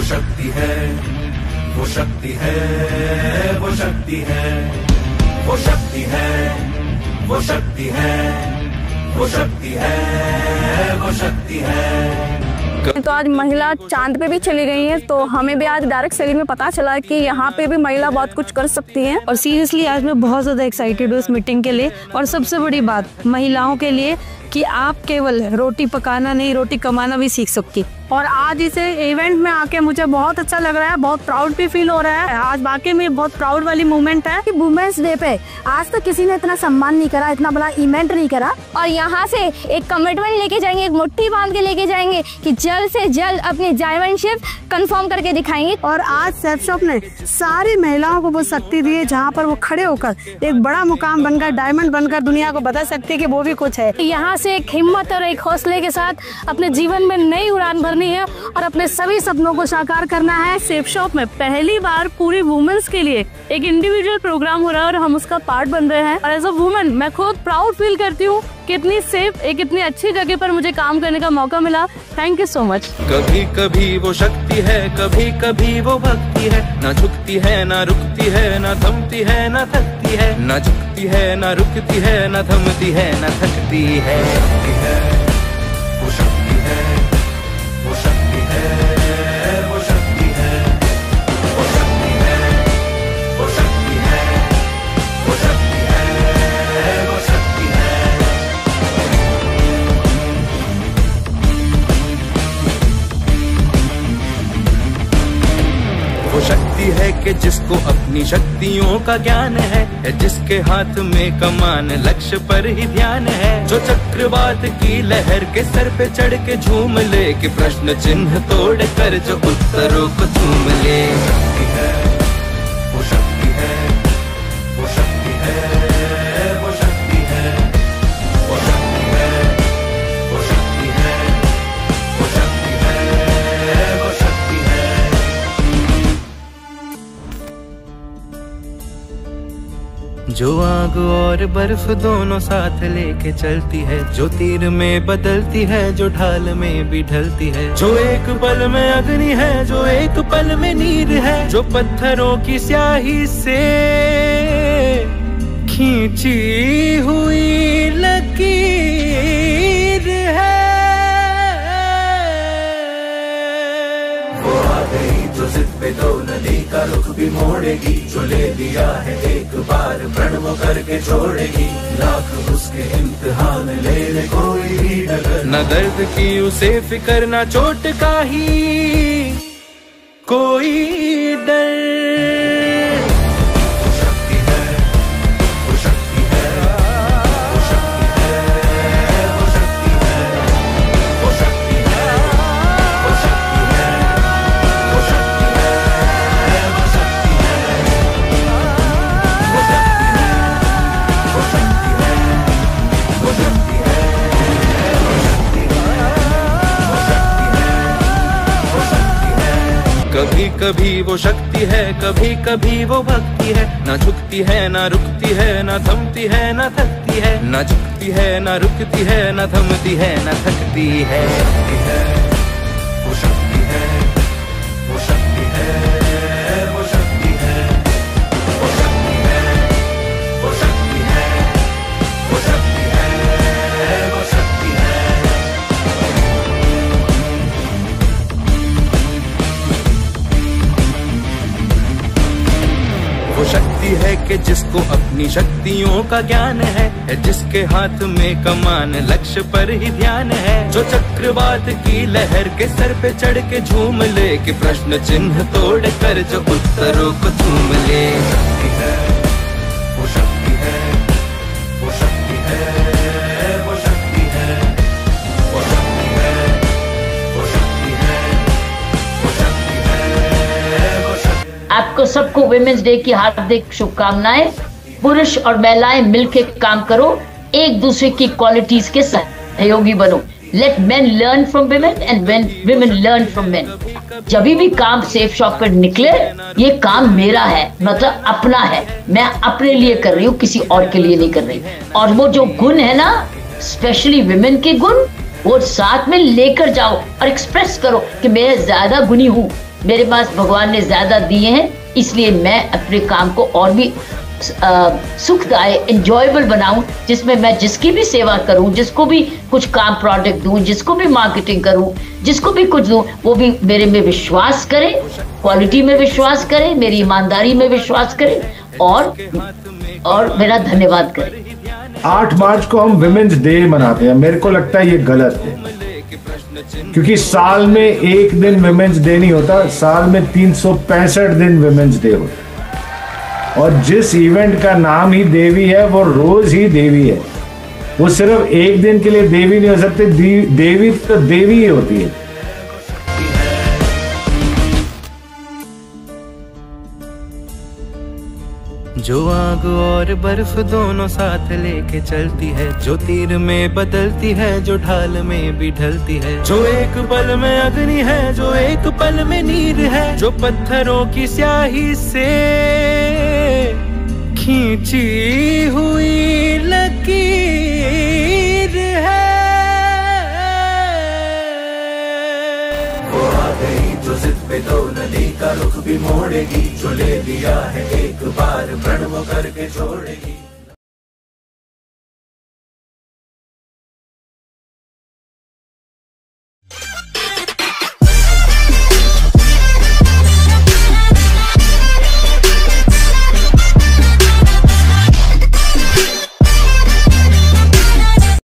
शक्ति है, वो शक्ति है, वो शक्ति है, वो शक्ति है, वो शक्ति है, वो शक्ति है, वो शक्ति है। तो आज महिला चांद पे भी चली गई हैं, तो हमें भी आज डायरेक्ट शरीर में पता चला कि यहाँ पे भी महिला बहुत कुछ कर सकती हैं। और सीरियसली आज मैं बहुत ज़्यादा एक्साइटेड हूँ इस मीटिंग के लिए। और सबसे बड़ी बात महिलाओं के लिए कि आप केवल रोटी पकाना नहीं, रोटी कमाना भी सीख सकती। और आज इसे इवेंट में आके मुझे बहुत अच्छा लग रहा है, बहुत प्राउड भी फील हो रहा है। आज वाकई में बहुत प्राउड वाली मोमेंट है कि वुमेन्स डे पे आज तक किसी ने इतना सम्मान नहीं करा, इतना बड़ा इवेंट नहीं करा। और यहाँ से एक कमिटमेंट लेके जाएंगे, एक मुट्ठी बांध के लेके जाएंगे कि जल्द से जल्द अपनी चैंपियनशिप कंफर्म करके दिखाएंगे। और आज सेफ शॉप ने सारी महिलाओं को वो शक्ति दी है जहाँ पर वो खड़े होकर एक बड़ा मुकाम बनकर, डायमंड बनकर दुनिया को बता सकती है कि वो भी कुछ है। यहाँ से एक हिम्मत और एक हौसले के साथ अपने जीवन में नई उड़ान भरनी है और अपने सभी सपनों को साकार करना है। सेफ शॉप में पहली बार पूरी वुमेन्स के लिए एक इंडिविजुअल प्रोग्राम हो रहा है और हम उसका पार्ट बन रहे हैं। और एज अ वुमेन मैं खुद प्राउड फील करती हूँ कि इतनी सेफ, एक इतनी अच्छी जगह पर मुझे काम करने का मौका मिला। Thank you so much. कभी कभी वो शक्ति है, कभी कभी वो भक्ति है, ना झुकती है ना रुकती है, ना थमती है ना थकती है, ना झुकती है ना रुकती है, ना थमती है ना थकती है। वो शक्ति है, वो शक्ति है, वो शक्ति है, वो शक्ति है, वो शक्ति है, वो शक्ति है, वो शक्ति है। वो शक्ति है कि जिसको अपनी शक्तियों का ज्ञान है, जिसके हाथ में कमान लक्ष्य पर ही ध्यान है, जो चक्रवात की लहर के सर पे चढ़ के झूम ले, कि प्रश्न चिन्ह तोड़ कर जो उत्तरों को चूम ले। शक्ति है, वो शक्ति है, वो शक्ति है, वो शक्ति है, वो शक्ति है, वो शक्ति है, वो शक्ति है, वो शक्ति है। जो आग और बर्फ दोनों साथ लेके चलती है, जो तीर में बदलती है, जो ढाल में भी ढलती है, जो एक पल में अग्नि है, जो एक पल में नीर है, जो पत्थरों की स्याही से खींची हुई लकीर है। वो आ गई जो जिद पे तो नदी का रुख भी मोड़ेगी, जो ले लिया है एक बार प्रण वो करके छोड़ेगी, लाख उसके इम्तिहान ले ले कोई भी डगर, न दर्द की उसे फिक्र, न चोट का ही कोई डर। वो शक्ति है, वो शक्ति है, वो शक्ति है, वो शक्ति है, वो शक्ति है, वो शक्ति है, वो शक्ति है, वो शक्ति है, वो शक्ति है, वो शक्ति है, वो शक्ति है, वो शक्ति है, वो शक्ति है। कभी कभी वो शक्ति है, कभी कभी वो भक्ति है, ना झुकती है ना रुकती है, ना थमती है ना थकती है, ना झुकती है ना रुकती है, ना थमती है ना थकती है। वो शक्ति है, वो शक्ति है, वो शक्ति है, वो शक्ति है, वो शक्ति है, वो शक्ति है, वो शक्ति है। वो शक्ति है कि जिसको अपनी शक्तियों का ज्ञान है, जिसके हाथ में कमान लक्ष्य पर ही ध्यान है, जो चक्रवात की लहर के सर पे चढ़ के झूम ले, कि प्रश्न चिन्ह तोड़ कर जो उत्तरों को चूम ले। शक्ति है, वो शक्ति है, वो शक्ति है, वो शक्ति है, वो शक्ति है, वो शक्ति है, वो शक्ति है, वो शक्ति है। आपको सबको वुमेन्स डे की हार्दिक शुभकामनाएं। पुरुष और महिलाएं मिलकर काम करो, एक दूसरे की क्वालिटीज के सहयोगी बनो। Let men learn from women and women learn from men। जब भी काम सेफ शॉप पर निकले, ये काम मेरा है, मतलब अपना है, मैं अपने लिए कर रही हूँ, किसी और के लिए नहीं कर रही। और वो जो गुण है ना, स्पेशली women के गुण, वो साथ में लेकर जाओ और एक्सप्रेस करो कि मैं ज्यादा गुणी हूँ, मेरे पास भगवान ने ज्यादा दिए हैं, इसलिए मैं अपने काम को और भी सुखदायक एंजॉयबल बनाऊं, जिसमें मैं जिसकी भी सेवा करूं, जिसको भी कुछ काम प्रोडक्ट दूं, जिसको भी मार्केटिंग करूं, जिसको भी कुछ दूं, वो भी मेरे में विश्वास करे, क्वालिटी में विश्वास करे, मेरी ईमानदारी में विश्वास करे और मेरा धन्यवाद करे। 8 मार्च को हम विमेंस डे मनाते हैं, मेरे को लगता है ये गलत है, क्योंकि साल में एक दिन विमेंस डे नहीं होता, साल में 365 दिन विमेंस डे होता है। और जिस इवेंट का नाम ही देवी है वो रोज ही देवी है, वो सिर्फ एक दिन के लिए देवी नहीं हो सकती, देवी तो देवी ही होती है। जो आग और बर्फ दोनों साथ लेके चलती है, जो तीर में बदलती है, जो ढाल में भी ढलती है, जो एक पल में अग्नि है, जो एक पल में नीर है, जो पत्थरों की स्याही से खींची हुई लकीर है। वो आ गई जो जिद पे तो नदी का रुख भी मोड़ेगी, जो ले लिया है एक बार प्रण वो करके छोड़ेगी।